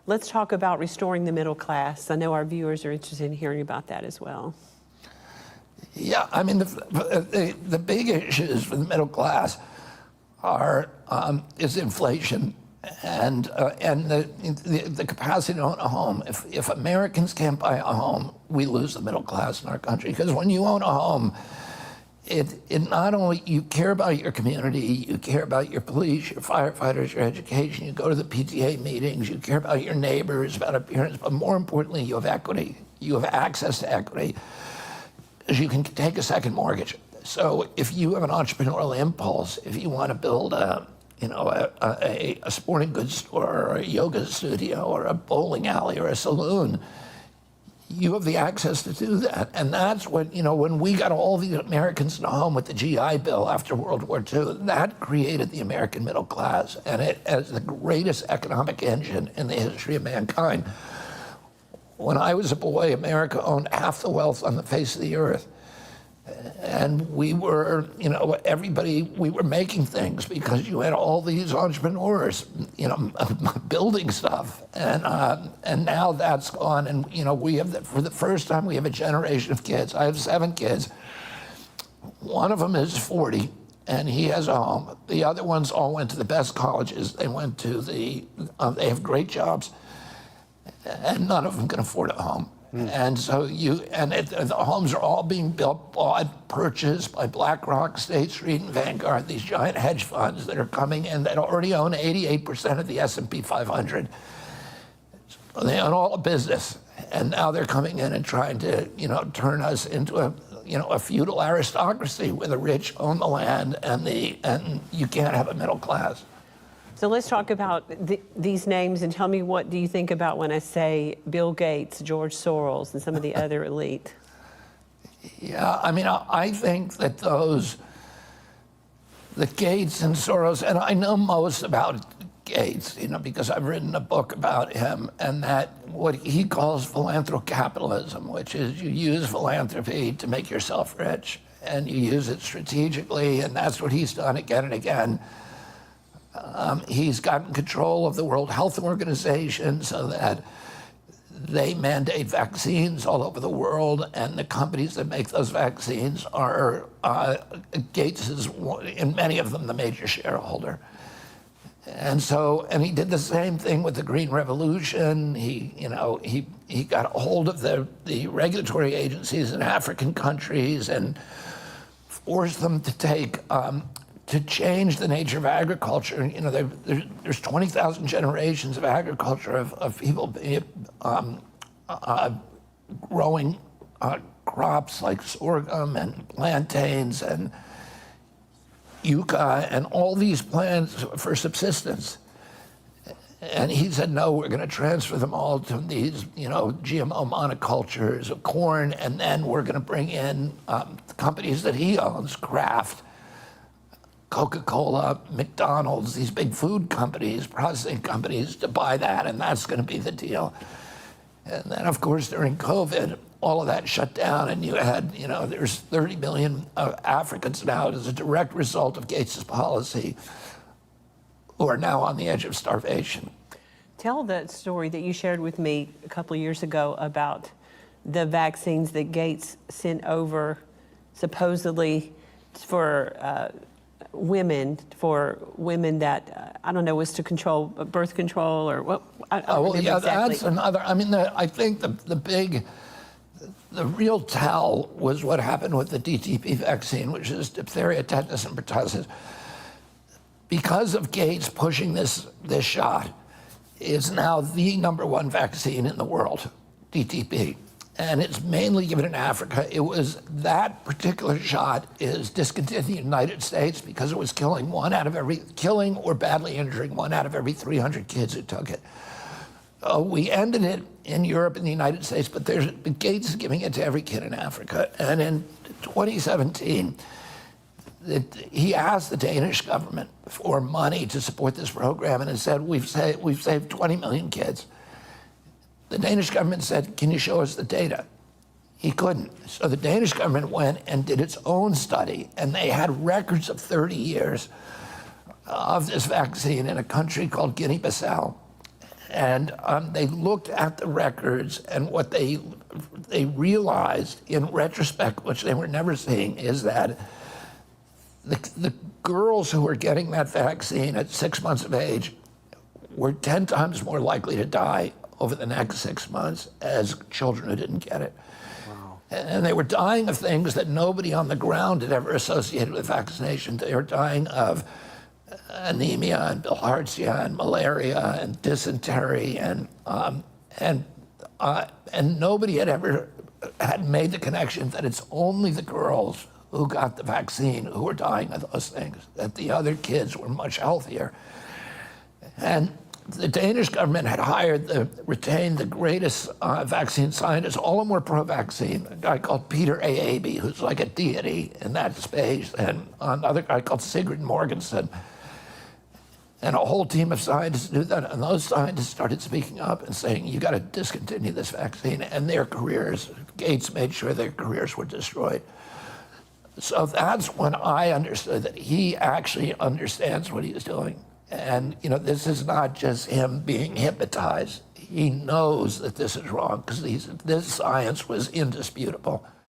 Let's talk about restoring the middle class. I know our viewers are interested in hearing about that as well. Yeah, I mean, the big issues for the middle class is inflation and the capacity to own a home. If Americans can't buy a home, we lose the middle class in our country. Because when you own a home, it not only, you care about your community, you care about your police, your firefighters, your education, you go to the PTA meetings, you care about your neighbors, about appearance, but more importantly, you have equity. You have access to equity, because you can take a second mortgage. So if you have an entrepreneurial impulse, if you want to build a sporting goods store or a yoga studio or a bowling alley or a saloon, you have the access to do that. And that's when, when we got all the Americans in a home with the GI Bill after World War II, that created the American middle class, and it as the greatest economic engine in the history of mankind. When I was a boy, America owned half the wealth on the face of the earth. And we were, we were making things because you had all these entrepreneurs, building stuff. And now that's gone. And, we have, for the first time, we have a generation of kids. I have 7 kids. One of them is 40, and he has a home. The other ones all went to the best colleges. They went to they have great jobs, and none of them can afford a home. And so the homes are all being built, bought, purchased by BlackRock, State Street, and Vanguard, these giant hedge funds that are coming in that already own 88% of the S&P 500. So they own all the business, and now they're coming in and trying to, turn us into a feudal aristocracy where the rich own the land and you can't have a middle class. So let's talk about these names, and tell me, what do you think about when I say Bill Gates, George Soros, and some of the other elite? Yeah, I mean, I think that the Gates and Soros, and I know most about Gates, because I've written a book about him, and that what he calls philanthrocapitalism, which is you use philanthropy to make yourself rich, and you use it strategically, and that's what he's done again and again. He's gotten control of the World Health Organization so that they mandate vaccines all over the world, and the companies that make those vaccines are Gates is, in many of them, the major shareholder. And he did the same thing with the Green Revolution. He got a hold of the regulatory agencies in African countries and forced them to change the nature of agriculture. There's 20,000 generations of agriculture of people growing crops like sorghum and plantains and yucca and all these plants for subsistence. And he said, no, we're going to transfer them all to these, GMO monocultures of corn, and then we're going to bring in companies that he owns, Kraft, Coca-Cola, McDonald's, these big food companies, processing companies, to buy that, and that's going to be the deal. And then, of course, during COVID, all of that shut down, and you had, there's 30 million Africans now as a direct result of Gates's policy who are now on the edge of starvation. Tell that story that you shared with me a couple of years ago about the vaccines that Gates sent over supposedly for women that, I don't know, was to control birth control or what? Yeah, exactly. That's another, I think the real tell was what happened with the DTP vaccine, which is diphtheria, tetanus, and pertussis. Because of Gates pushing this shot, is now the #1 vaccine in the world, DTP. And it's mainly given in Africa. That particular shot is discontinued in the United States because it was killing or badly injuring 1 out of every 300 kids who took it. We ended it in Europe and the United States, but Gates is giving it to every kid in Africa. And in 2017, he asked the Danish government for money to support this program, and it said, we've saved 20 million kids. The Danish government said, can you show us the data? He couldn't. So the Danish government went and did its own study, and they had records of 30 years of this vaccine in a country called Guinea-Bissau. And they looked at the records, and what they realized in retrospect, which they were never seeing, is that the girls who were getting that vaccine at 6 months of age were 10 times more likely to die over the next 6 months as children who didn't get it. Wow. And they were dying of things that nobody on the ground had ever associated with vaccination. They were dying of anemia and bilharzia and malaria and dysentery, and nobody had ever made the connection that it's only the girls who got the vaccine who were dying of those things, that the other kids were much healthier. And the Danish government had retained the greatest vaccine scientists. All of them were pro-vaccine. A guy called Peter Aaby, who's like a deity in that space, and another guy called Sigrid Morgensen. And a whole team of scientists knew that, and those scientists started speaking up and saying, you got to discontinue this vaccine, and their careers, Gates made sure their careers were destroyed. So that's when I understood that he actually understands what he's doing. And this is not just him being hypnotized. He knows that this is wrong, because this science was indisputable.